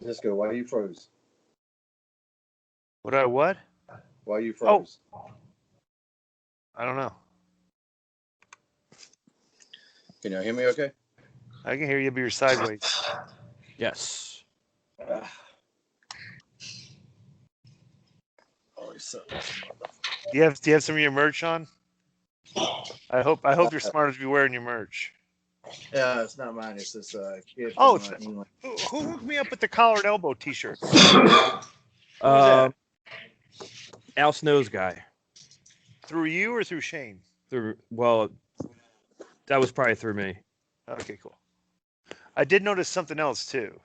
Let's go. Why you froze? What? Why you froze? Oh. I don't know. Can you hear me okay? I can hear you, but you're sideways. Yes. Oh, so Do you have some of your merch on? I hope you're smart enough to be wearing your merch. Yeah, it's not mine. It's this kid Oh, from England. who hooked me up with the collar and elbow T-shirts? Al Snow's guy. Through you or through Shane? Well, that was probably through me. Okay, cool. I did notice something else too.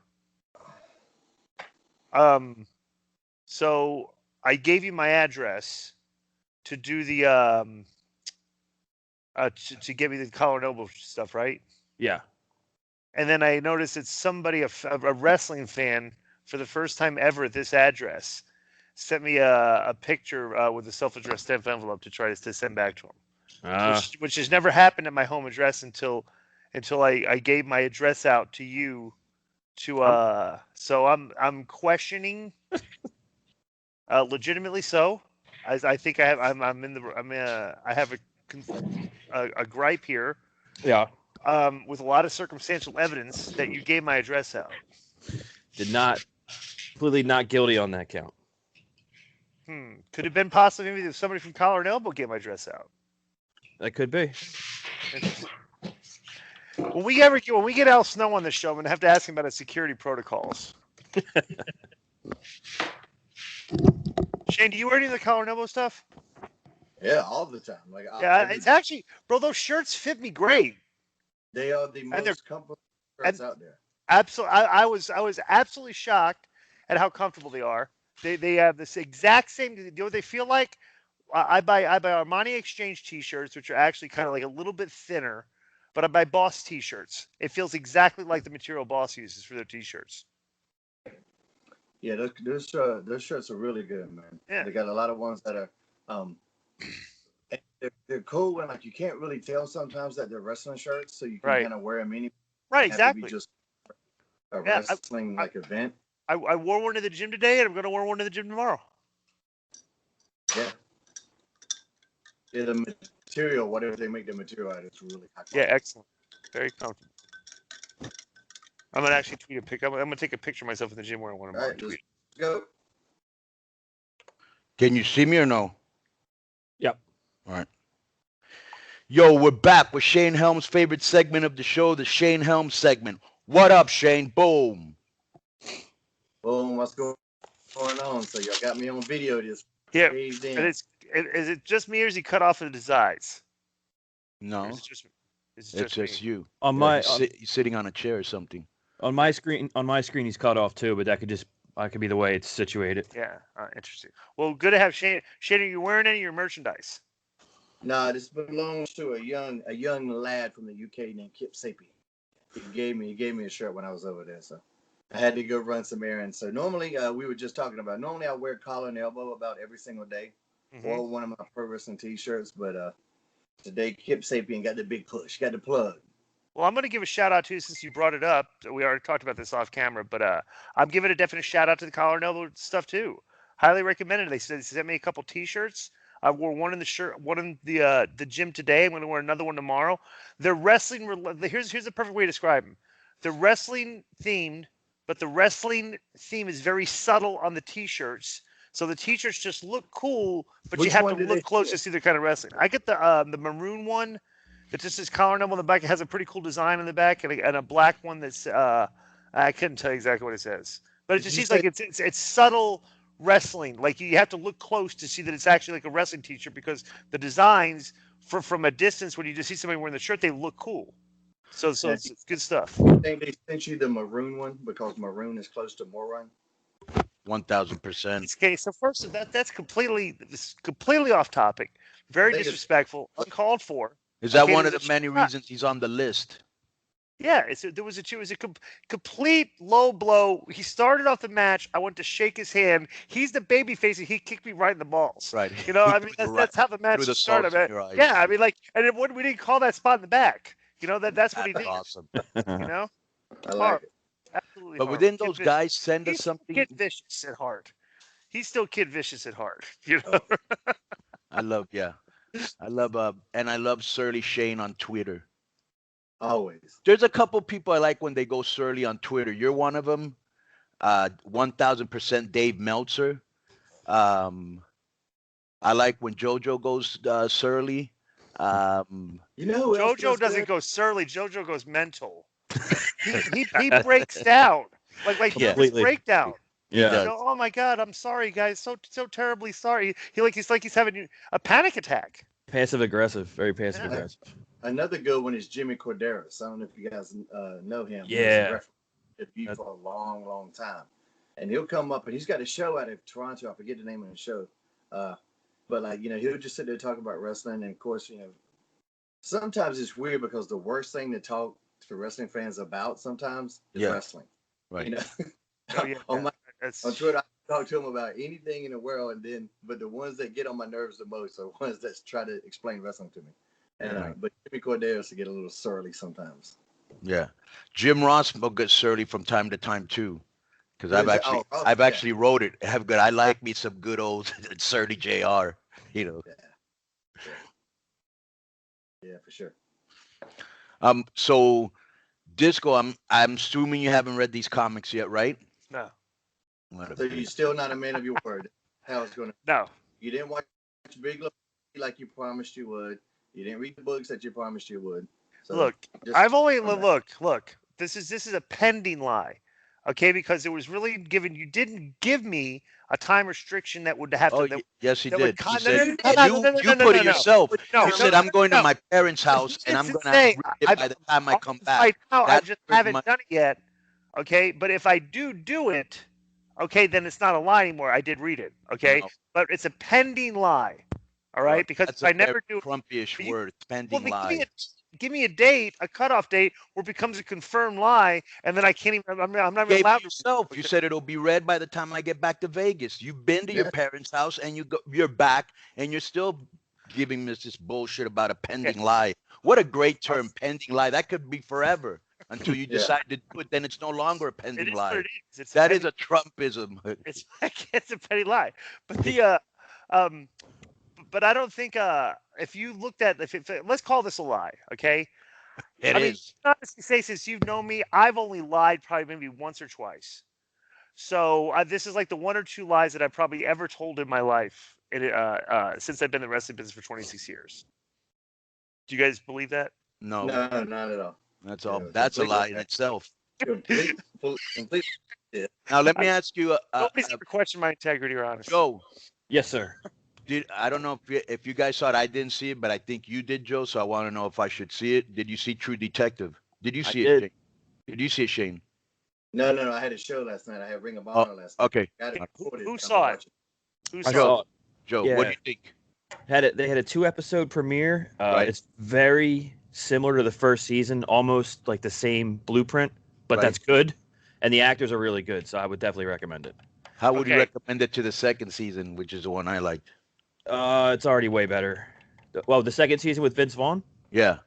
So I gave you my address to do the to get me the collar and elbow stuff, right? Yeah. And then I noticed it's somebody, a wrestling fan, for the first time ever at this address, sent me a picture with a self-addressed stamp envelope to try to send back to him, which has never happened at my home address until I gave my address out to you. So I'm questioning, legitimately so. I think I have a gripe here. Yeah. With a lot of circumstantial evidence that you gave my address out. Completely not guilty on that count. Could have been possibly maybe if somebody from Collar and Elbow gave my address out. That could be. When we get Al Snow on the show, I'm gonna have to ask him about his security protocols. Shane, do you wear any of the Collar and Elbow stuff? Yeah, all the time. It's actually, bro. Those shirts fit me great. They are the most comfortable shirts out there. Absolutely, I was absolutely shocked at how comfortable they are. They have this exact same. You know what they feel like? I buy Armani Exchange T-shirts, which are actually kind of like a little bit thinner, but I buy Boss T-shirts. It feels exactly like the material Boss uses for their T-shirts. Yeah, those shirts are really good, man. Yeah. They got a lot of ones that are they're cool and you can't really tell sometimes that they're wrestling shirts, so you can kind of wear them anyway. Right, exactly. To be just a wrestling event. I wore one to the gym today, and I'm going to wear one to the gym tomorrow. Yeah. Yeah, the material, whatever they make the material out, it's really high quality. Yeah, excellent. Very comfortable. I'm going to actually tweet a picture. I'm going to take a picture of myself in the gym wearing one of mine. Let's go. Can you see me or no? Yep. All right. Yo, we're back with Shane Helms' favorite segment of the show, the Shane Helms segment. What up, Shane? Boom. Boom. What's going on? So y'all got me on video this. Yeah. Is it just me or is he cut off of his eyes? No. It's just you. On he's sitting on a chair or something. On my screen, he's cut off too, but that could be the way it's situated. Yeah. Interesting. Well, good to have Shane. Shane, are you wearing any of your merchandise? No, this belongs to a young lad from the UK named Kip Sapien. He gave me a shirt when I was over there, so I had to go run some errands. So normally, we were just talking about. Normally, I wear collar and elbow about every single day, or one of my pro wrestling T-shirts. But today, Kip Sapien got the big push, got the plug. Well, I'm going to give a shout out to you since you brought it up. We already talked about this off camera, but I'm giving a definite shout out to the collar and elbow stuff too. Highly recommended. They sent me a couple T-shirts. I wore one in the gym today. I'm going to wear another one tomorrow. They're wrestling. Here's the perfect way to describe them. They're wrestling themed, but the wrestling theme is very subtle on the T-shirts. So the T-shirts just look cool, but you have to look close to see the kind of wrestling. I get the maroon one that just says collar and elbow on the back. It has a pretty cool design on the back, and a black one that's I couldn't tell you exactly what it says, but it just seems like it's subtle wrestling. Like you have to look close to see that it's actually like a wrestling T-shirt because the designs from a distance when you just see somebody wearing the shirt, they look cool. So it's good stuff. I think they sent you the maroon one because maroon is close to moron. 1,000%. Okay, so first that's completely off topic, very disrespectful, uncalled for. Is that one of the many reasons he's on the list? Yeah, it was a complete low blow. He started off the match. I went to shake his hand. He's the baby face, and he kicked me right in the balls. Right. You know, He I mean, threw the that's how the match threw the started. salts in your eyes. Yeah, I mean, like, and we didn't call that spot in the back. You know, that's what he That's did. awesome. You know, I like it. absolutely. But horrible. within Kid those Vicious. guys send us He's something. Kid Vicious at heart. He's still Kid Vicious at heart. You know. I love and I love Surly Shane on Twitter. Always. There's a couple people I like when they go surly on Twitter. You're one of them. 1000% Dave Meltzer. I like when JoJo goes surly. You know, who else JoJo does doesn't that? go surly. JoJo goes mental. he breaks down like he does this Completely. breakdown. Yeah. does. You know, oh my God, I'm sorry, guys. So terribly sorry. He's like he's having a panic attack. Passive aggressive, very passive Yeah. aggressive. Another good one is Jimmy Corderas. I don't know if you guys know him. He was a Yeah. referee at B for a long, long time. And he'll come up and he's got a show out of Toronto. I forget the name of the show. But like, you know, he'll just sit there talking about wrestling. And of course, you know, sometimes it's weird because the worst thing to talk to wrestling fans about sometimes is wrestling. Right. You know, Oh, yeah, on that's Twitter, I talk to them about anything in the world, but the ones that get on my nerves the most are ones that try to explain wrestling to me. And but Jimmy Corderas to get a little surly sometimes. Yeah. Jim Ross will get surly from time to time too. Because Oh, I've yeah. actually wrote it. I like me some good old surly JR. You know. Yeah, for sure. So Disco, I'm assuming you haven't read these comics yet, right? no. So you're still not a man of your word. How it's gonna? No. You didn't watch Big Love like you promised you would. You didn't read the books that you promised you would. So Look, just- I've only look. This is a pending lie, okay? Because it was really given. You didn't give me a time restriction that would have Oh, to. yes, he that did. would He con- said, no, you put it yourself. No, You said, I'm going to my parents' house and I'm going to read it by the time I come back. Right now, I That's just pretty haven't much- done it yet, okay? But if I do it, okay, then it's not a lie anymore. I did read it, okay? No. But it's a pending lie, all right? Well, Because that's if I a very never do it, Trumpy-ish you- word, well, pending then lie. give me a date, a cutoff date, where it becomes a confirmed lie, and then I can't even. I'm not even Gave allowed to. yourself. You said it'll be read by the time I get back to Vegas. You've been to your parents' house and you're back and you're still giving us this bullshit about a pending lie. What a great term, pending lie. That could be forever until you decide to do it. Then it's no longer a It pending is lie. what it is. It's That is a Trumpism. it's a petty lie, but but I don't think if you looked at let's call this a lie, okay? It I mean, is. honestly, say since you've known me, I've only lied probably maybe once or twice. So this is like the one or two lies that I've probably ever told in my life, since I've been in the wrestling business for 26 years. Do you guys believe that? No, No, not at all. that's all. Yeah, That's a completely. lie in itself. Complete. Now let me ask you, Nobody's ever questioned my integrity or honesty. Joe. Yes, sir. I don't know if you guys saw it. I didn't see it, but I think you did, Joe. So I want to know if I should see it. Did you see True Detective? Did you see it, did. Shane? Did you see it, Shane? No. I had a show last night. I had Ring of Honor last night. Okay. Got it recorded. Who I'm saw gonna it? watch Who I saw saw it. Joe, Yeah. what do you think? They had a 2-episode premiere. Right. It's very similar to the first season, almost like the same blueprint, but Right. that's good. And the actors are really good, so I would definitely recommend it. How would you Okay. recommend it to the second season, which is the one I liked? It's already way better. Well, the second season with Vince Vaughn? Yeah.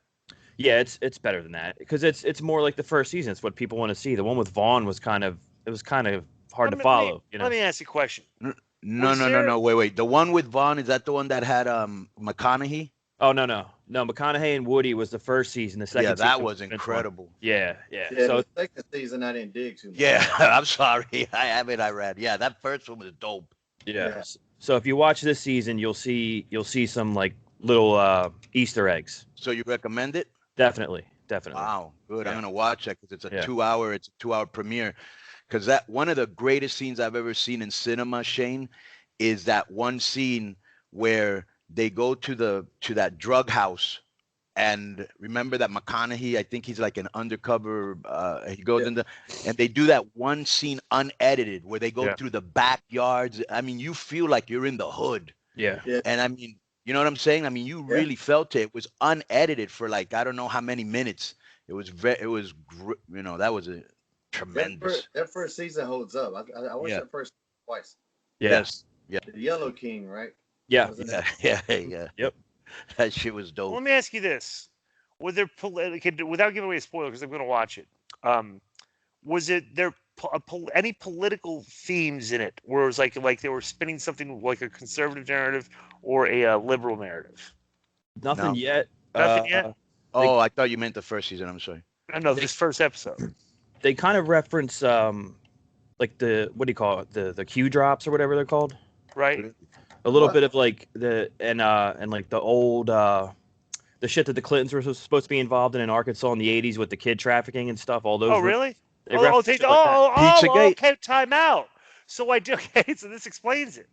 Yeah, it's better than that because it's more like the first season. It's what people want to see. The one with Vaughn was kind of hard to follow. Let me ask you a question. No. Wait. The one with Vaughn, is that the one that had McConaughey? Oh no. McConaughey and Woody was the first season. The second Yeah, season that was Vince Vaughn. incredible. Yeah. Yeah, So the second season I didn't dig too much. Yeah, I'm sorry. I have it. I read. Yeah, that first one was dope. yeah. So if you watch this season, you'll see some like little Easter eggs. So you recommend it? Definitely. Wow, good. Yeah. I'm gonna watch that because it's a Yeah. 2-hour premiere. Because that one of the greatest scenes I've ever seen in cinema, Shane, is that one scene where they go to that drug house, and remember that McConaughey, I think he's like an undercover. He goes into, and they do that one scene unedited where they go through the backyards. I mean, you feel like you're in the hood. Yeah. And I mean, you know what I'm saying? I mean, you really felt it. It was unedited for like, I don't know how many minutes. It was that was a tremendous. That first season holds up. I watched Yeah. that first twice. Yeah. Yes. Yeah. The Yellow King, right? Yeah. Was it Yeah. that? Yeah. Yep. That shit was Well, dope. let me ask you this: was there without giving away a spoiler because I'm going to watch it? Was there any political themes in it, where it was like they were spinning something like a conservative narrative or a liberal narrative? Nothing No. yet. Nothing yet. Oh, I thought you meant the first season. I'm sorry. No, this first episode. They kind of reference like the, what do you call it, the Q drops or whatever they're called. Right. A little What? bit of like and like the old the shit that the Clintons were supposed to be involved in Arkansas in the 80s with the kid trafficking and stuff. All those. Oh, really? They reference shit like that. Okay, time out. So I do. Okay, so this explains it.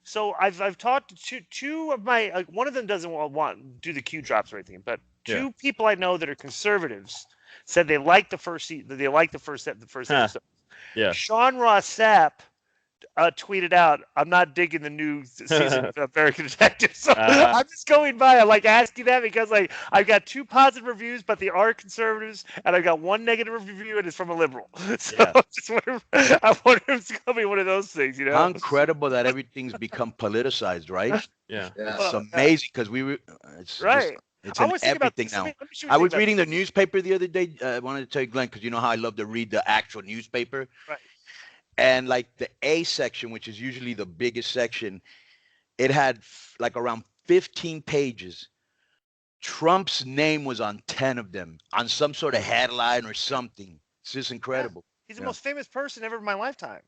So I've talked to two of my, like, one of them doesn't want do the Q drops or anything, but two people I know that are conservatives said they liked the first season. They liked the first episode. Yeah. Sean Ross Sapp tweeted out, "I'm not digging the new season of American Detective." So I'm just going by. I like asking that because like I've got two positive reviews, but they are conservatives, and I've got one negative review, and it's from a liberal. So I wonder if it's gonna be one of those things, you know? How incredible that everything's become politicized, right? Yeah. It's amazing because it's Right. just, it's I in was thinking about everything this. now. Let me show you I something was about reading this. the newspaper the other day. I wanted to tell you, Glenn, because you know how I love to read the actual newspaper. Right. And like the A section, which is usually the biggest section, it had like around 15 pages. Trump's name was on 10 of them, on some sort of headline or something. It's just incredible. He's the most famous person ever in my lifetime.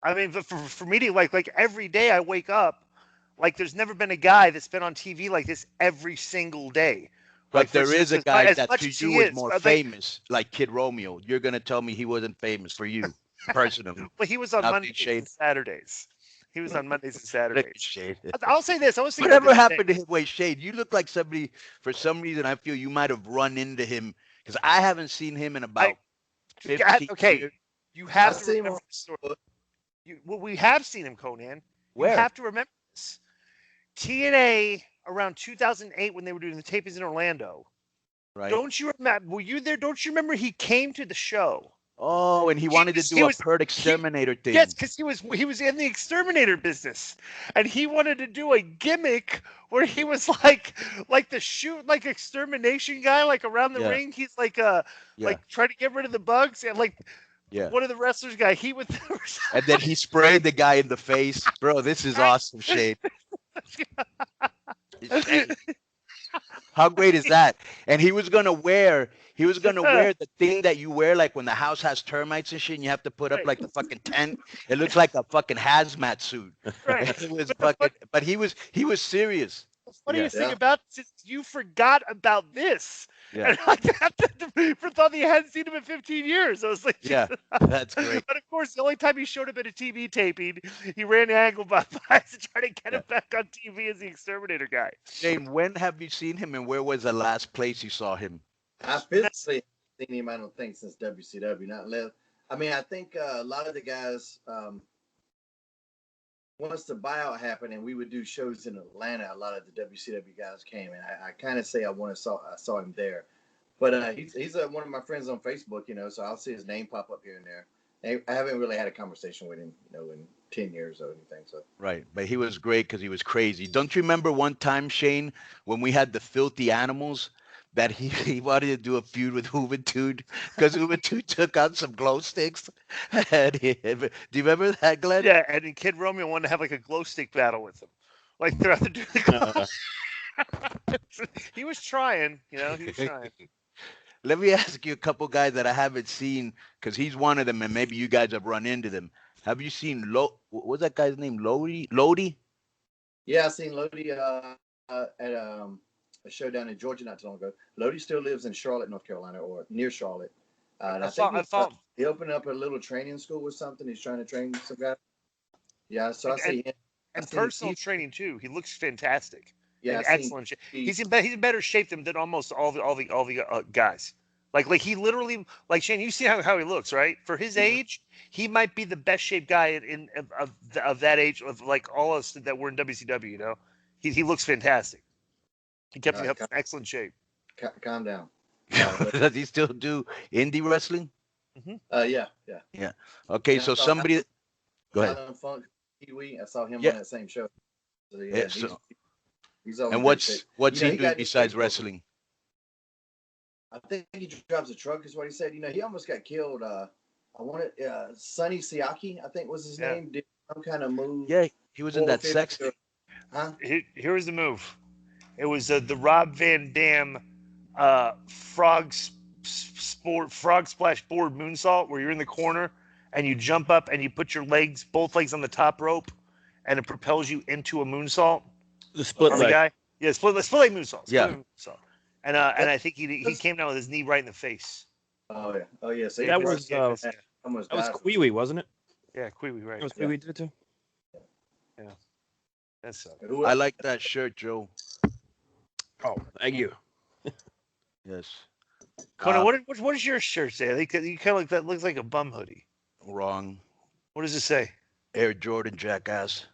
I mean, for me to like every day I wake up, like there's never been a guy that's been on TV like this every single day. But Like, there is a guy that much to as you he is is, more like, famous, like Kid Romeo. You're gonna tell me he wasn't famous for you, personally. Well, he was on Not Mondays being shade. and Saturdays. He was on Mondays and Look Saturdays. at Shade. I'll say this. I was thinking about Whatever this happened to him? Wait, Shade, you look like somebody, for some reason, I feel you might have run into him, because I haven't seen him in about 15 okay, years. you have I've to seen remember him. the story. Well, we have seen him, Conan. Where? You have to remember this. TNA around 2008 when they were doing the tapings in Orlando. Right. Don't you remember? Were you there? Don't you remember he came to the show? Oh, and he wanted to do a Pert Exterminator thing. Yes, because he was in the exterminator business, and he wanted to do a gimmick where he was like the like extermination guy, like around the ring. He's like like trying to get rid of the bugs, and like one of the wrestlers guy. He would. And then he sprayed the guy in the face. Bro, this is awesome, Shade. Shade. How great is that? And he was gonna wear the thing that you wear like when the house has termites and shit, and you have to put up like the fucking tent. It looks like a fucking hazmat suit. Right. It was fucking, but he was serious. The funniest thing about this is you forgot about this. Yeah. And I thought he hadn't seen him in 15 years. I was like, Yeah, that's great. But of course, the only time he showed up at a TV taping, he ran the angle by to try to get him back on TV as the exterminator guy. Shane, when have you seen him, and where was the last place you saw him? I physically seen him, I don't think, since WCW. Not live. I mean, I think a lot of the guys, once the buyout happened and we would do shows in Atlanta, a lot of the WCW guys came, and I kind of say I saw him there. But he's one of my friends on Facebook, you know, so I'll see his name pop up here and there. And I haven't really had a conversation with him, you know, in 10 years or anything. So Right, but he was great because he was crazy. Don't you remember one time, Shane, when we had the Filthy Animals, that he wanted to do a feud with Juventud because Juventud took out some glow sticks? Do you remember that, Glenn? Yeah, and then Kid Romeo wanted to have like a glow stick battle with him. Like they're out there doing the He was trying, you know, he was trying. Let me ask you a couple guys that I haven't seen, because he's one of them, and maybe you guys have run into them. Have you seen what's that guy's name? Lodi? yeah, I seen Lodi at a show down in Georgia not too long ago. Lodi still lives in Charlotte, North Carolina, or near Charlotte. And I think he opened up a little training school or something. He's trying to train some guys. Yeah, so I see him. And personal training too. He looks fantastic. Yeah, in excellent shape. He's in better shape than almost all the guys. Like he literally, like Shane, you see how he looks, right? For his age, he might be the best shaped guy of that age, of like all us that were in WCW. You know, he looks fantastic. He kept me up in excellent shape. Calm down. Does he still do indie wrestling? Yeah. Yeah. Okay, And I so saw somebody go ahead. Alan Funk, Kiwi. I saw him Yeah. on that same show. So Yeah, yeah, he's always and a great pick. what's he He doing got besides killed. wrestling? I think he drives a truck, is what he said. He almost got killed. I wanted Sonny Siaki, I think was his name. Did some kind of move. Yeah, he was in that 450 sex. Huh? Here was the move. It was the Rob Van Dam frog splash board moonsault, where you're in the corner and you jump up and you put your both legs on the top rope, and it propels you into a moonsault. The split On the leg. guy, yeah, split leg moonsault. Yeah. Moonsault. And I think he came down with his knee right in the face. Oh yeah. So That was almost that was died. Kwee, wasn't it? Yeah, Queewee, right? That was Kwee did it too. Yeah, that sucked. I like that shirt, Joe. Oh, thank you. Yes. Conan, what does your shirt say? I think you kind of like that. Looks like a bum hoodie. Wrong. What does it say? Air Jordan jackass.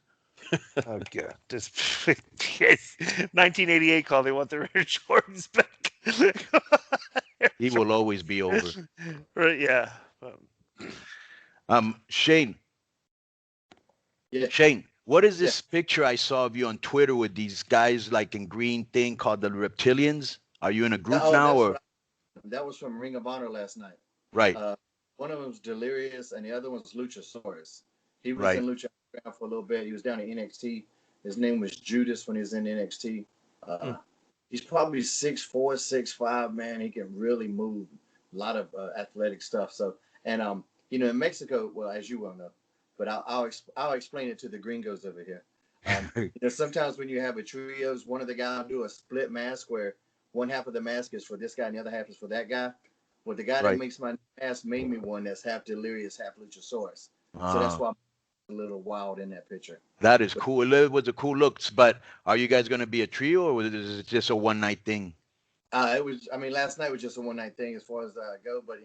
Oh god, this 1988 call. They want their Air Jordans back. He will always be over. Right? Yeah. Shane. Yeah. Shane, what is this picture I saw of you on Twitter with these guys like in green thing called the Reptilians? Are you in a group now or? That was from Ring of Honor last night. Right. One of them was Delirious, and the other one's Luchasaurus. He was in Lucha for a little bit. He was down at NXT. His name was Judas when he was in NXT. He's probably 6'4", 6'5", man. He can really move. A lot of athletic stuff. So, and in Mexico, well, as you well know, but I'll explain it to the gringos over here. Sometimes when you have a trios, one of the guys will do a split mask where one half of the mask is for this guy and the other half is for that guy. Well, the guy that makes my mask made me one that's half Delirious, half Luchasaurus. So that's why I'm a little wild in that picture. That is cool. It was a cool look. But are you guys going to be a trio or is it just a one night thing? Last night was just a one night thing as far as go. But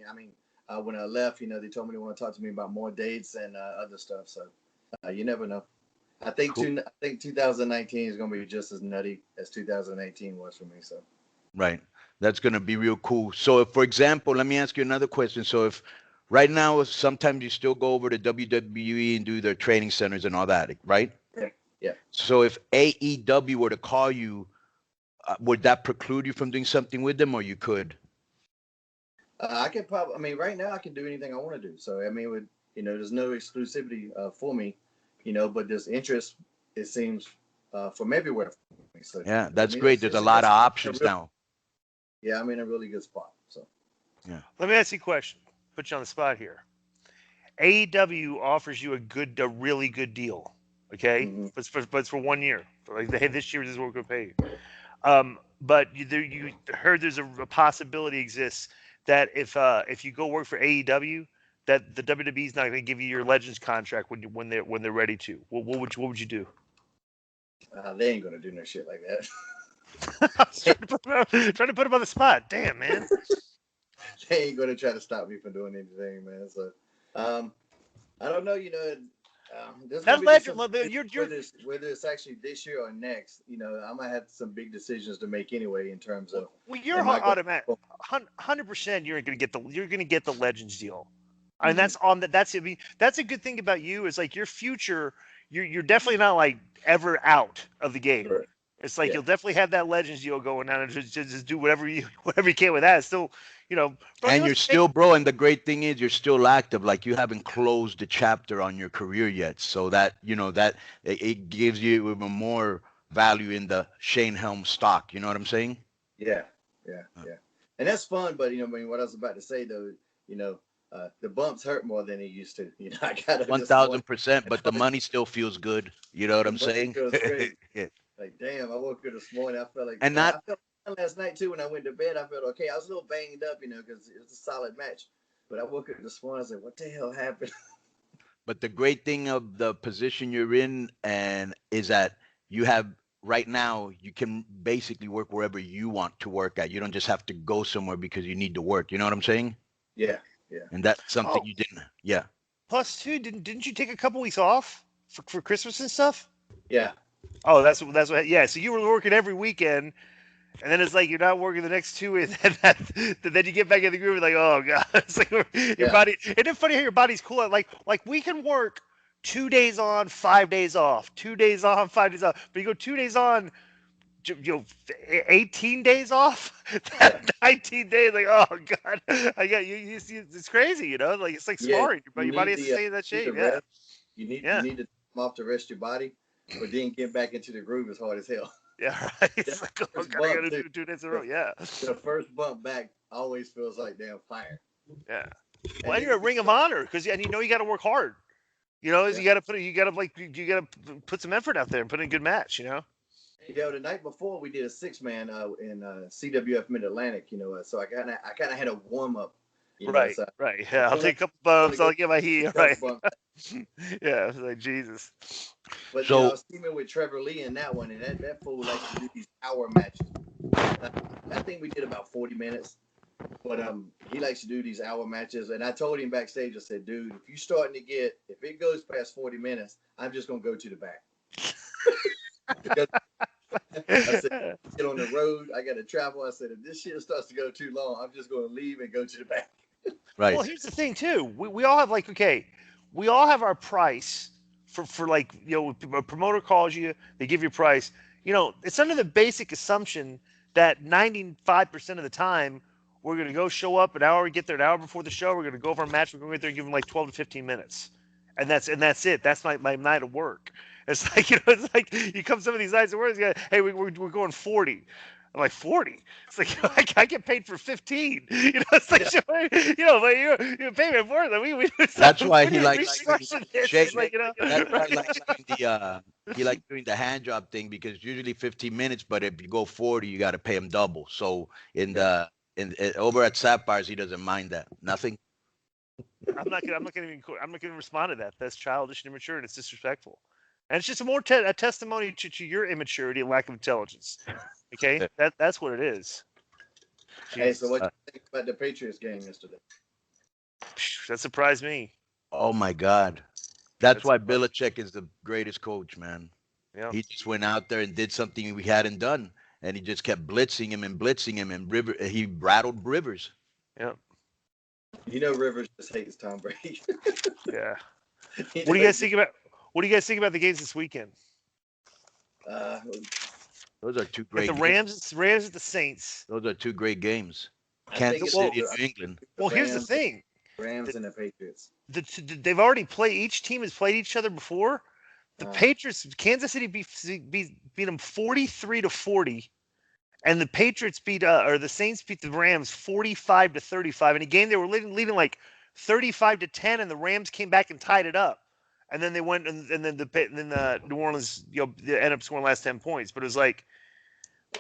when I left, they told me they want to talk to me about more dates and other stuff. So you never know. I think 2019 is going to be just as nutty as 2018 was for me. So. Right. That's going to be real cool. So if, for example, let me ask you another question. So if right now, sometimes you still go over to WWE and do their training centers and all that, right? Yeah. So if AEW were to call you, would that preclude you from doing something with them or you could? I could probably, right now I can do anything I want to do. So, there's no exclusivity for me, but there's interest, it seems, from everywhere. So, yeah, that's great. There's a lot of options now. Yeah, I'm in a really good spot. So, yeah. Let me ask you a question. Put you on the spot here. AEW offers you a really good deal. Okay, but it's for 1 year. Like, hey, this year this is what we're gonna pay you. But you heard there's a possibility exists that if you go work for AEW, that the WWE's not gonna give you your Legends contract when they're ready to. What would you do? They ain't gonna do no shit like that. trying to put him on the spot. Damn, man. They ain't gonna try to stop me from doing anything, man. So, I don't know. That legend, whether it's actually this year or next, I might have some big decisions to make anyway in terms of. Well, you're automatic, 100%. You're gonna get the Legends deal. I mean, that's a good thing about you is like your future. You're definitely not like ever out of the game. Sure. It's like you'll definitely have that Legends deal going on and just do whatever you can with that. It's still, bro, and you're still, bro. And the great thing is you're still active. Like you haven't closed the chapter on your career yet. So that, that it gives you even more value in the Shane Helms stock. You know what I'm saying? Yeah. And that's fun. But, what I was about to say, though, the bumps hurt more than it used to. I got 1,000%. But the money still feels good. You know what I'm saying? Feels great. Like, damn, I woke up this morning. I felt like, and I felt last night too when I went to bed. I felt okay. I was a little banged up, because it was a solid match. But I woke up this morning. I was like, what the hell happened? But the great thing of the position you're in is that you have right now, you can basically work wherever you want to work at. You don't just have to go somewhere because you need to work. You know what I'm saying? Yeah. And that's something you didn't. Yeah. Plus, too, didn't you take a couple weeks off for Christmas and stuff? Yeah. Oh, that's what. Yeah. So you were working every weekend, And then it's like you're not working the next 2 weeks, and then you get back in the groove, and like, oh god, it's like your body. Isn't it funny how your body's cool? Like we can work 2 days on, 5 days off, 2 days on, 5 days off, but you go 2 days on, 18 days off, that 19 days, like, oh god, I got you see, it's crazy, like it's like sparring, but your body has to stay in that shape. Yeah, you need to come off to rest your body, but then get back into the groove is hard as hell. Yeah, right. It's like, oh god, I gotta do 2 days in a row. Yeah, the first bump back always feels like damn fire. Yeah, well, and you're a Ring of Honor because you got to work hard. You got to put some effort out there and put in a good match. The night before we did a 6-man in CWF Mid Atlantic. So I kind of had a warm up. Right. Yeah, I'll take a couple bumps. I'll get my heat. Right. Yeah, I was like Jesus. But so, I was teaming with Trevor Lee in that one, and that fool likes to do these hour matches. I think we did about 40 minutes, but he likes to do these hour matches. And I told him backstage, I said, dude, if it goes past 40 minutes, I'm just gonna go to the back. Because I said, get on the road. I got to travel. I said, if this shit starts to go too long, I'm just going to leave and go to the back. Right. Well, here's the thing too. We all have we all have our price for a promoter calls you, they give you a price. It's under the basic assumption that 95% of the time we're going to go show up an hour, get there an hour before the show. We're going to go over a match. We're going to get there and give them like 12 to 15 minutes. And that's it. That's my night of work. It's like, it's like you come some of these nights of work, hey, we're going 40. I'm like, 40? It's like, I get paid for 15. It's like, but you pay me more than we That's why he likes That's why he likes doing the hand job thing, because usually 15 minutes, but if you go 40, you got to pay him double. So over at Sapphires, he doesn't mind that. Nothing. I'm not gonna respond to that. That's childish and immature, and it's disrespectful. And it's just a testimony to your immaturity and lack of intelligence. Okay, that's what it is. Hey, so what do you think about the Patriots game yesterday? That surprised me. Oh my God, that's why Belichick is the greatest coach, man. Yeah, he just went out there and did something we hadn't done, and he just kept blitzing him, and he rattled Rivers. Yeah. Rivers just hates Tom Brady. Yeah. What do you guys think about the games this weekend? Those are two great. The Rams at the Saints. Those are two great games. Kansas City, New England. Well, here's the thing. Rams and the Patriots. They've already played. Each team has played each other before. The Patriots, Kansas City beat them 43-40. And the Patriots the Saints beat the Rams 45-35 in a game they were leading like 35-10, and the Rams came back and tied it up. And then they went, and then New Orleans, ended up scoring the last 10 points. But it was like,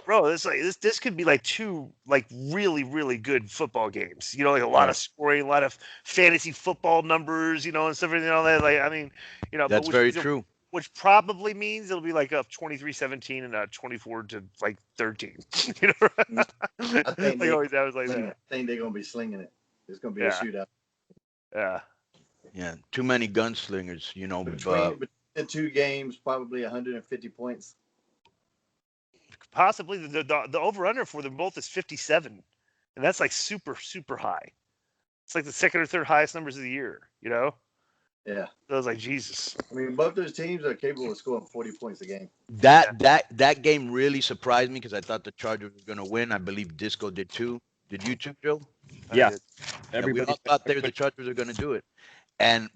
bro, this could be like two like really really good football games. Like a lot of scoring, a lot of fantasy football numbers, and stuff and all that. Like, I mean, that's very true. Which probably means it'll be like up 23-17 and 24-13. I think that was like that. I think they're gonna be slinging it. It's gonna be a shootout. Yeah. Yeah, too many gunslingers, Between the two games, probably 150 points. Possibly the over/under for them both is 57, and that's like super super high. It's like the second or third highest numbers of the year. Yeah. So I was like, Jesus. I mean, both those teams are capable of scoring 40 points a game. That game really surprised me because I thought the Chargers were going to win. I believe Disco did too. Did you too, Joe? Yeah. We all thought the Chargers were going to do it.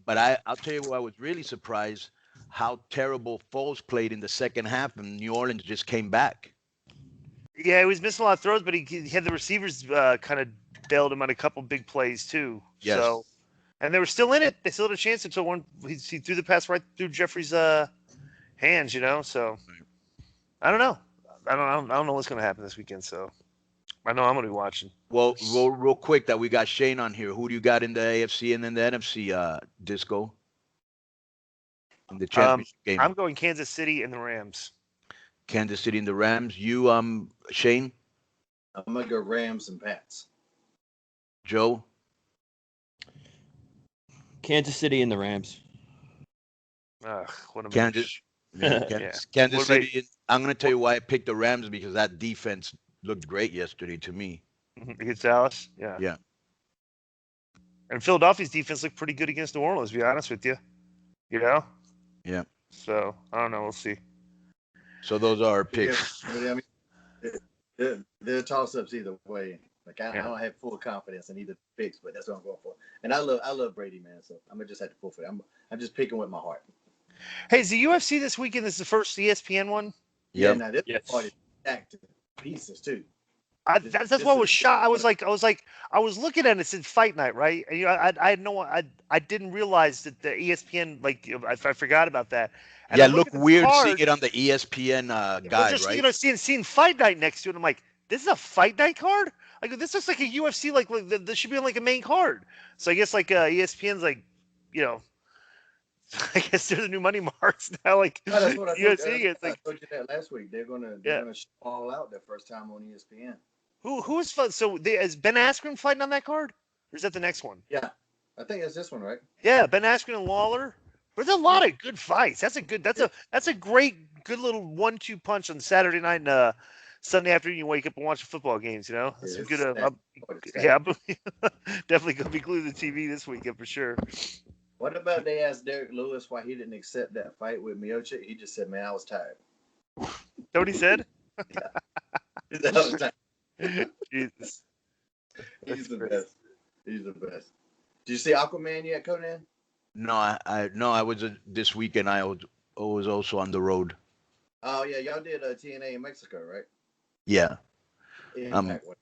But I'll tell you what, I was really surprised how terrible Foles played in the second half, and New Orleans just came back. Yeah, he was missing a lot of throws, but he had the receivers kind of bailed him on a couple big plays too. Yes. So, and they were still in it. They still had a chance until he threw the pass right through Jeffrey's hands. So I don't know. I don't know what's going to happen this weekend. So I know I'm going to be watching. Well, real quick, that we got Shane on here. Who do you got in the AFC and then the NFC, Disco? In the championship game. I'm going Kansas City and the Rams. Kansas City and the Rams. You, Shane? I'm going to go Rams and Pats. Joe? Kansas City and the Rams. What a Kansas City. I'm going to tell you why I picked the Rams, because that defense looked great yesterday to me. Against Dallas. Yeah. Yeah. And Philadelphia's defense looked pretty good against New Orleans, to be honest with you. You know? Yeah. So, I don't know. We'll see. So those are our picks. Yeah, I mean, they're toss-ups either way. Like I don't have full confidence in either picks, but that's what I'm going for. And I love Brady, man. So I'm gonna just have to pull for it. I'm just picking with my heart. Hey, is the UFC this weekend? This is the first ESPN one? Yeah, now this Yes. party stacked to pieces too. That's what was shocked. I was looking at it. It said Fight Night, right? And I had I didn't realize that the ESPN I forgot about that. And Yeah, I'm look looking at the weird card, seeing it on the ESPN guide, just right? seeing Fight Night next to it. I'm like, this is a Fight Night card. Like this looks like a UFC. Like this should be on like a main card. So I guess ESPN's like, I guess they're the new money marks now. Like That's what I told UFC. you. It's I like told you that last week. They're gonna show all out their first time on ESPN. who is fun? So is Ben Askren fighting on that card, or is that the next one? Yeah, I think it's this one, right? Yeah, Ben Askren and Lawler. There's a lot of good fights. That's a great good little 1-2 punch on Saturday night and Sunday afternoon. You wake up and watch the football games. That's some good. I'm definitely gonna be glued to the TV this weekend for sure. What about they asked Derek Lewis why he didn't accept that fight with Miocic? He just said, "Man, I was tired." Is that what he said? He said, "I was tired." Jesus. He's the best. He's the best. Did you see Aquaman yet, Conan? No, I was this weekend. I was also on the road. Oh yeah, y'all did TNA in Mexico, right? Yeah. Impact one.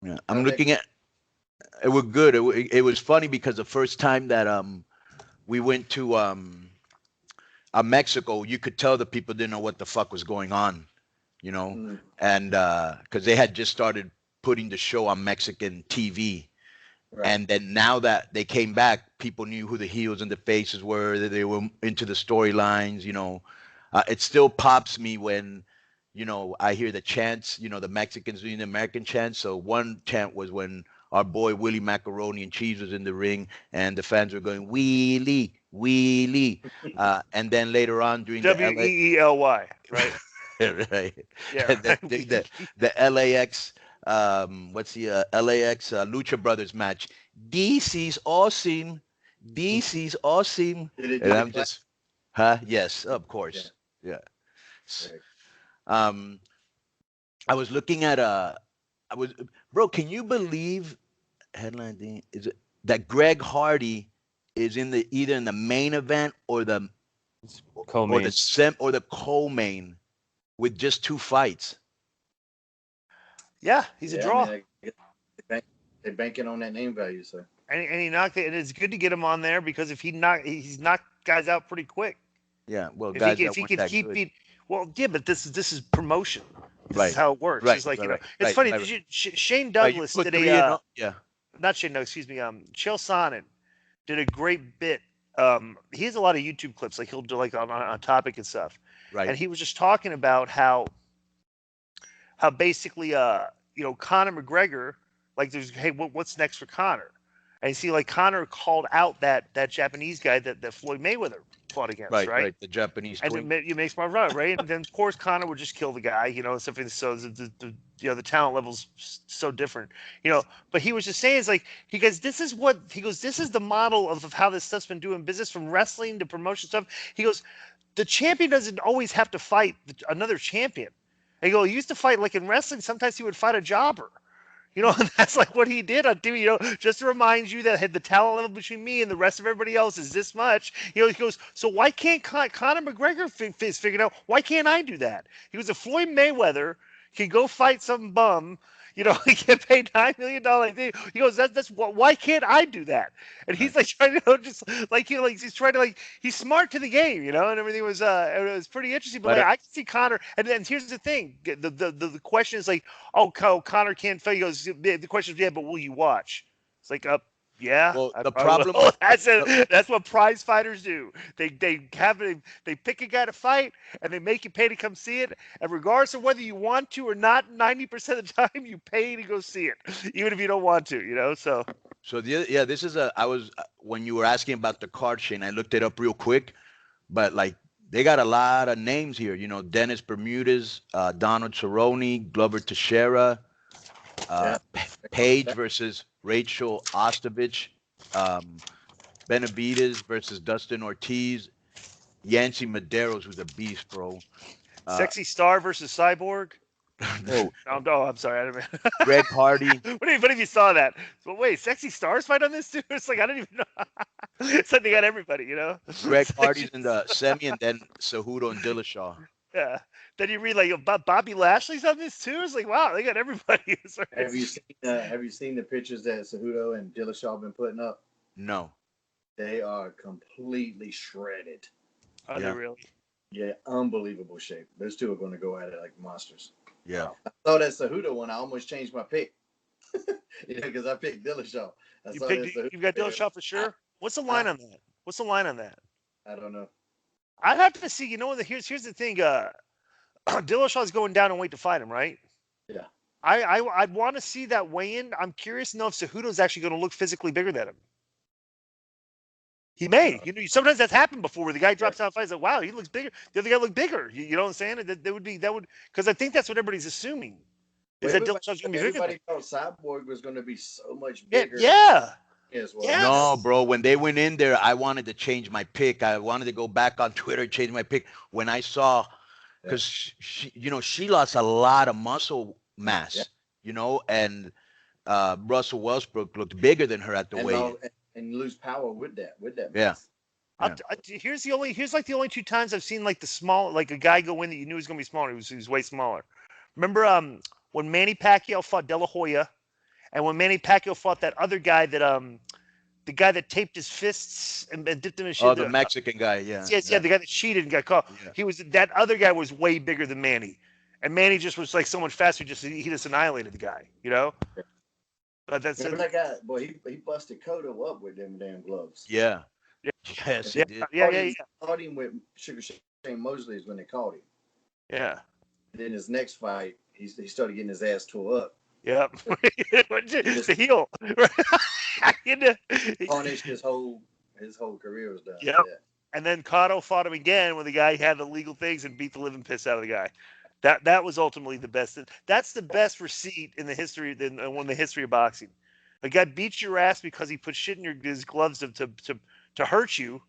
Yeah. I'm looking at. It was good. It was funny because the first time that we went to Mexico, you could tell the people didn't know what the fuck was going on, and because they had just started putting the show on Mexican TV. Right. And then now that they came back, people knew who the heels and the faces were, that they were into the storylines, It still pops me when, I hear the chants, the Mexicans doing the American chants. So one chant was when our boy Willie Macaroni and Cheese was in the ring and the fans were going, Wheelie, Wheelie. And then later on during WEELY, right? Right. Yeah. The LAX what's the LAX Lucha Brothers match? This is awesome. This is awesome. And I'm just, yes, of course. Yeah. I was looking at bro, can you believe headline thing is it that Greg Hardy is either in the main event or the co-main or the co-main with just 2 fights? Yeah, he's a draw. I mean, they're banking on that name value, so. And he knocked it. And it's good to get him on there because if he's knocked guys out pretty quick. Yeah, well, if he can keep it. Well, yeah, but this is promotion. This is how it works. Right, it's like right, it's funny. Shane Douglas did not Shane. No, excuse me. Chael Sonnen did a great bit. He has a lot of YouTube clips. Like he'll do like on topic and stuff. Right. And he was just talking about how basically Conor McGregor, like there's what's next for Conor? And you see like Conor called out that Japanese guy that Floyd Mayweather fought against, right? The Japanese and it makes my run, right? And then of course Conor would just kill the guy, something so the talent level's so different. But he was just saying, it's like this is the model of how this stuff's been doing business, from wrestling to promotion stuff. He goes, the champion doesn't always have to fight another champion. He used to fight like in wrestling. Sometimes he would fight a jobber, and that's like what he did on TV, just to remind you that the talent level between me and the rest of everybody else is this much. He goes, so why can't Conor McGregor figure out, why can't I do that? He goes, if Floyd Mayweather can go fight some bum, he get paid $9 million. He goes, that's why can't I do that? And he's like trying to just like he's trying to he's smart to the game, and everything was it was pretty interesting. But I can see Conor, and then here's the thing: the question is like, oh, Conor can't fight. He goes, the question is, but will you watch? It's like, yeah. Well, the problem that's what prize fighters do. They pick a guy to fight and they make you pay to come see it. And regardless of whether you want to or not, 90% of the time you pay to go see it, even if you don't want to. So this is when you were asking about the card, Shane, I looked it up real quick, but like they got a lot of names here. You know, Dennis Bermudez, Donald Cerrone, Glover Teixeira, Yeah. Paige versus Rachel Ostovich, Benavides versus Dustin Ortiz, Yancy Medeiros, who's a beast, bro. Sexy Star versus Cyborg. Oh, I'm sorry. I didn't mean. Greg Hardy. What if you saw that? But wait, Sexy Stars fight on this too? It's like I don't even know. It's like they got everybody, you know. Greg It's like Hardy's in the semi, and then Cejudo and Dillashaw. yeah. Then you read like Bobby Lashley's on this too. It's like wow, they got everybody. It's like- Have you seen the pictures that Cejudo and Dillashaw been putting up? No. They are completely shredded. Are they Yeah. really? Yeah, unbelievable shape. Those two are going to go at it like monsters. Yeah. I saw that Cejudo one. I almost changed my pick. Because I picked Dillashaw. You got Dillashaw for sure. What's the line on that? What's the line on that? I don't know. I'd have to see. You know, here's the thing. Dillashaw's going down and wait to fight him, right? Yeah. I'd want to see that weigh-in. I'm curious to know if Cejudo's actually going to look physically bigger than him. He may. You know, sometimes that's happened before where the guy drops out and fights like, wow, he looks bigger. The other guy looked bigger. You know what I'm saying? That would because I think that's what everybody's assuming. Is that Dillashaw's going to be bigger? Everybody thought Cyborg was going to be so much bigger. Yeah. As well. Yes. No, bro. When they went in there, I wanted to change my pick. I wanted to go back on Twitter, change my pick. When I saw, because she lost a lot of muscle mass, and Russell Westbrook looked bigger than her at the weigh-in. And lose power with that. Yeah. Here's like the only two times I've seen like the small, like a guy go in that you knew was going to be smaller. He was way smaller. Remember when Manny Pacquiao fought De La Hoya, and when Manny Pacquiao fought that other guy that the guy that taped his fists and dipped him in shit. Oh, the Mexican guy, yeah. Yes, the guy that cheated and got caught. Yeah. That other guy was way bigger than Manny, and Manny just was like so much faster. He just annihilated the guy, you know. But that's that guy. Boy, he busted Cotto up with them damn gloves. Yeah. Yes, he did. Yeah. Caught him with Sugar Shane Mosley is when they caught him. Yeah. And then his next fight, he started getting his ass tore up. Yep. The heel. Punished his whole career was done. Yep. Yeah. And then Cotto fought him again when the guy had the legal things and beat the living piss out of the guy. That was ultimately the best. That's the best receipt in the history of boxing. The guy beats your ass because he put shit in his gloves to hurt you,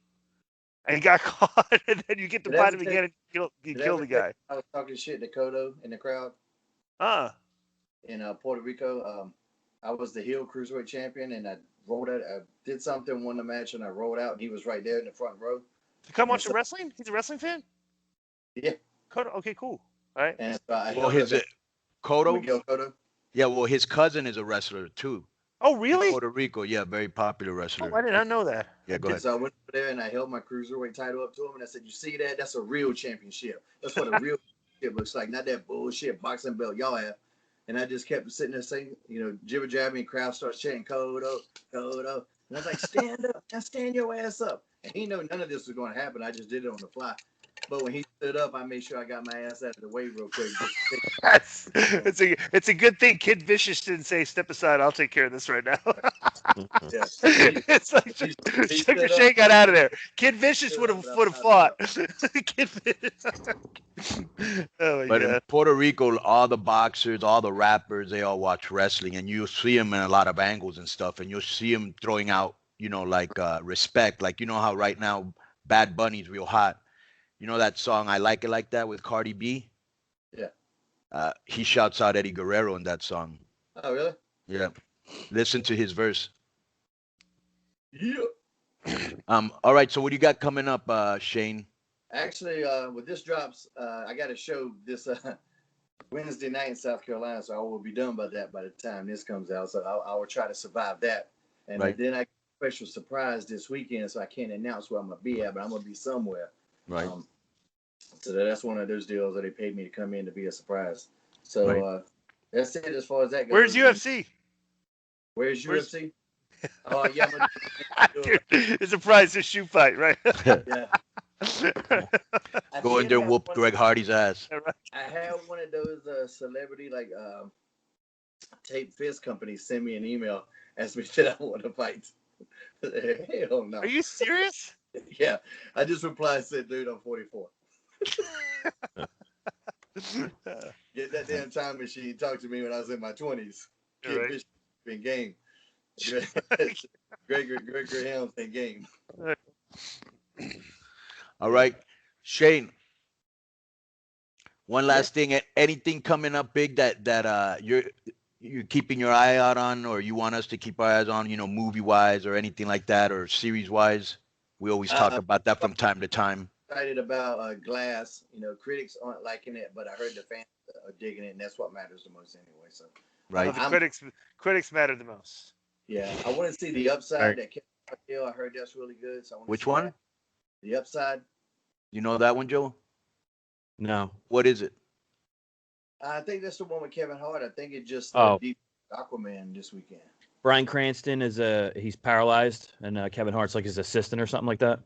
and he got caught, and then you get to fight him again and you kill the guy. I was talking shit to Cotto in the crowd. In Puerto Rico, I was the heel cruiserweight champion, and I rolled out. I did something, won the match, and I rolled out, and he was right there in the front row. To come watch the wrestling? He's a wrestling fan? Yeah. Cotto, okay, cool. All right. And Cotto? Miguel Cotto? Yeah, well, his cousin is a wrestler too. Oh, really? In Puerto Rico, yeah, very popular wrestler. Oh, I did not know that. Yeah, go ahead. So I went over there and I held my cruiserweight title up to him, and I said, "You see that? That's a real championship. That's what a real championship looks like. Not that bullshit boxing belt y'all have." And I just kept sitting there saying, jibber jabbing, and crowd starts chanting, "Cotto, Cotto." And I was like, "Stand up, now stand your ass up." And he knew none of this was going to happen. I just did it on the fly. But when he stood up, I made sure I got my ass out of the way real quick. It's a good thing Kid Vicious didn't say, "Step aside, I'll take care of this right now." Yeah. It's like Sugar Shane got out of there. Kid Vicious would have fought. Kid Vicious. Oh my But God. in Puerto Rico, all the boxers, all the rappers, they all watch wrestling, and you'll see them in a lot of angles and stuff, and you'll see them throwing out, respect. Like, you know how right now Bad Bunny's real hot. You know that song, I Like It Like That with Cardi B? Yeah. He shouts out Eddie Guerrero in that song. Oh, really? Yeah. Listen to his verse. Yeah. All right, so what do you got coming up, Shane? Actually, when this drops, I got a show this Wednesday night in South Carolina, so I will be done by the time this comes out. So I will try to survive that. And then I get a special surprise this weekend, so I can't announce where I'm going to be at, but I'm going to be somewhere. Right. So that's one of those deals that they paid me to come in to be a surprise. So that's it as far as that goes. Where's UFC? Where's UFC? Oh, yeah. Dude, it's a prize to shoot fight, right? Yeah. Go in there and whoop Greg Hardy's ass. I had one of those celebrity tape fist companies send me an email asking me that I want to fight. Hell no. Are you serious? Yeah, I just replied and said, dude, I'm 44. Get that damn time machine. Talk to me when I was in my 20s. Kid Right. Bishop been game. Gregory Helms ain't game. All right, Shane. One last thing. Anything coming up big that you're keeping your eye out on, or you want us to keep our eyes on? Movie wise or anything like that, or series wise. We always talk about that from time to time. Excited about Glass. Critics aren't liking it, but I heard the fans are digging it, and that's what matters the most anyway. So, Right. The critics matter the most. Yeah, I want to see The Upside. That Kevin Hart deal. I heard that's really good. So I want Which to see one? that. The Upside. You know that one, Joe? No. What is it? I think that's the one with Kevin Hart. I think it just deep Aquaman this weekend. Bryan Cranston he's paralyzed, and Kevin Hart's like his assistant or something like that.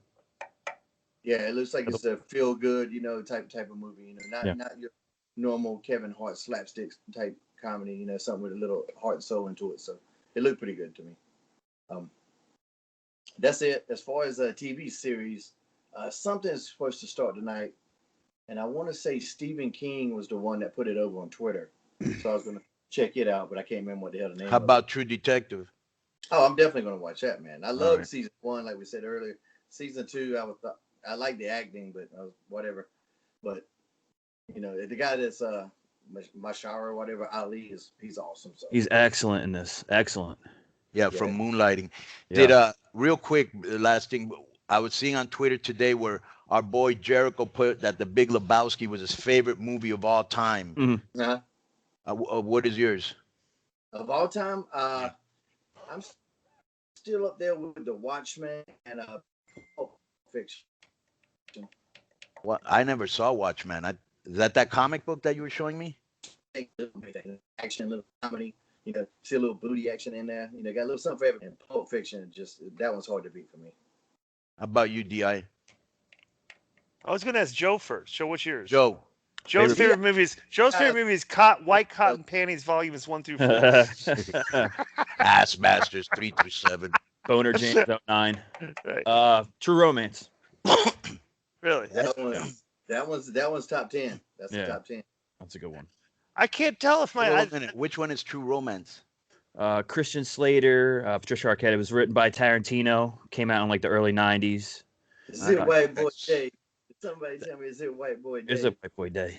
Yeah, it looks like it's a feel good, type of movie. Not your normal Kevin Hart slapstick type comedy. Something with a little heart and soul into it. So it looked pretty good to me. That's it. As far as a TV series, something is supposed to start tonight, and I want to say Stephen King was the one that put it over on Twitter. So I was going to check it out, but I can't remember what the hell the name. How about True Detective? Oh, I'm definitely going to watch that, man. I love season 1, like we said earlier. Season 2, I like the acting, but whatever. But the guy that's Mashara or whatever, Ali he's awesome. So He's excellent in this. Excellent. Yeah, from Moonlighting. Yeah. Did real quick, last thing I was seeing on Twitter today where our boy Jericho put that The Big Lebowski was his favorite movie of all time. Mm-hmm. What is yours? Of all time, I'm still up there with The Watchmen and Pulp Fiction. What? I never saw Watchmen. Is that comic book that you were showing me? Action, little comedy, see a little booty action in there. Got a little something for everything. And Pulp Fiction, just that one's hard to beat for me. How about you, Di? I was going to ask Joe first. Joe, what's yours? Joe. Joe's favorite movies. Joe's favorite movie is White Cotton Panties Volumes 1 through 4. Ass Masters 3 through 7. Boner James 09. Right. True Romance. Really? That one's top 10. That's the top 10. That's a good one. I can't tell if Which one is True Romance? Christian Slater, Patricia Arquette. It was written by Tarantino. Came out in like the early 90s. Is it White Boy Day? Somebody tell me, is it White Boy Day? Is it White Boy Day?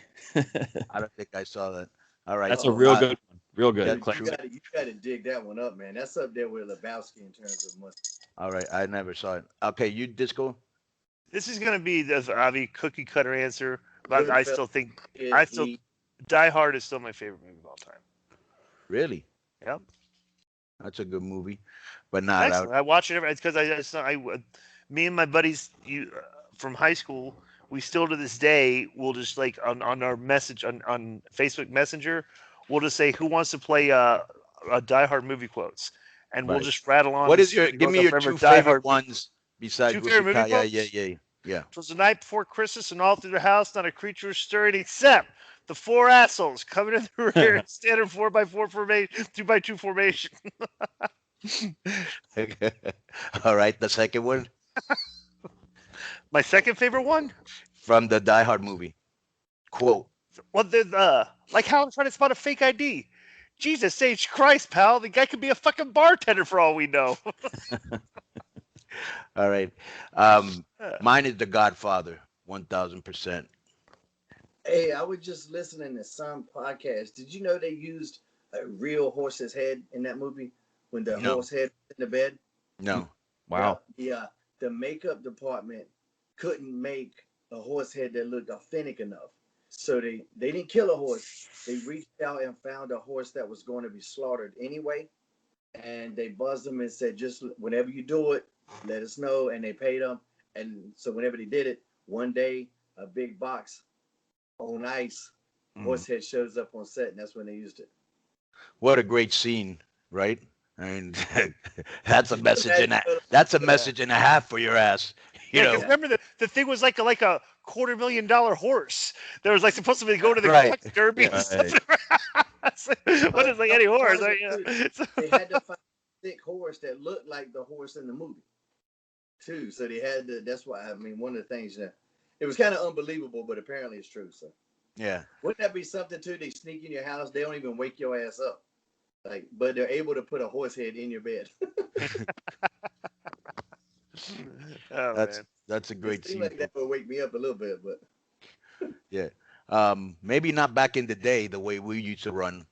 I don't think I saw that. All right. That's a real good one. Real good. You got to dig that one up, man. That's up there with Lebowski in terms of money. All right. I never saw it. Okay. You, Disco? This is going to be the Avi cookie cutter answer, but I still think Die Hard is still my favorite movie of all time. Really? Yep. That's a good movie, but not out. I watch it every. It's because me and my buddies from high school, we still to this day will just like on our message on Facebook Messenger, we'll just say who wants to play a Die Hard movie quotes, and we'll just rattle on. What is give me your two favorite ones besides Yeah. It was the night before Christmas, and all through the house, not a creature was stirring except the four assholes coming in the rear, standard 4x4 formation, 2x2 formation. All right, the second one. My second favorite one from the Die Hard movie. Quote. Well, like how I'm trying to spot a fake ID. Jesus H. Christ, pal. The guy could be a fucking bartender for all we know. All right. Mine is The Godfather, 1000%. Hey, I was just listening to some podcast. Did you know they used a real horse's head in that movie when the horse head was in the bed? No. Wow. Yeah. The makeup department couldn't make a horse head that looked authentic enough. So they didn't kill a horse. They reached out and found a horse that was going to be slaughtered anyway. And they buzzed them and said, just whenever you do it, let us know. And they paid them. And so whenever they did it, one day, a big box on ice, horse head shows up on set, and that's when they used it. What a great scene, right? I mean, that's a message that's a message and a half for your ass. You know. Remember the thing was like a $250,000 horse. There was like supposed to be go to the Kentucky Derby. Yeah, what is like any horse? They had to find a thick horse that looked like the horse in the movie. too. So they had to. That's why I mean, one of the things that it was kind of unbelievable, but apparently it's true. So Yeah. wouldn't that be something too? They sneak in your house. They don't even wake your ass up. Like, but they're able to put a horse head in your bed. Oh That's man. that's a great It seemed scene. like that would wake me up a little bit, but Yeah. Maybe not back in the day the way we used to run.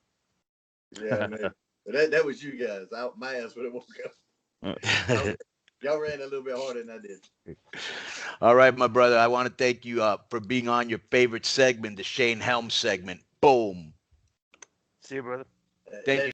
yeah, man. But that was you guys. My ass would have woke up. Y'all ran a little bit harder than I did. All right, my brother. I want to thank you for being on your favorite segment, the Shane Helms segment. Boom. See you, brother. Thank you.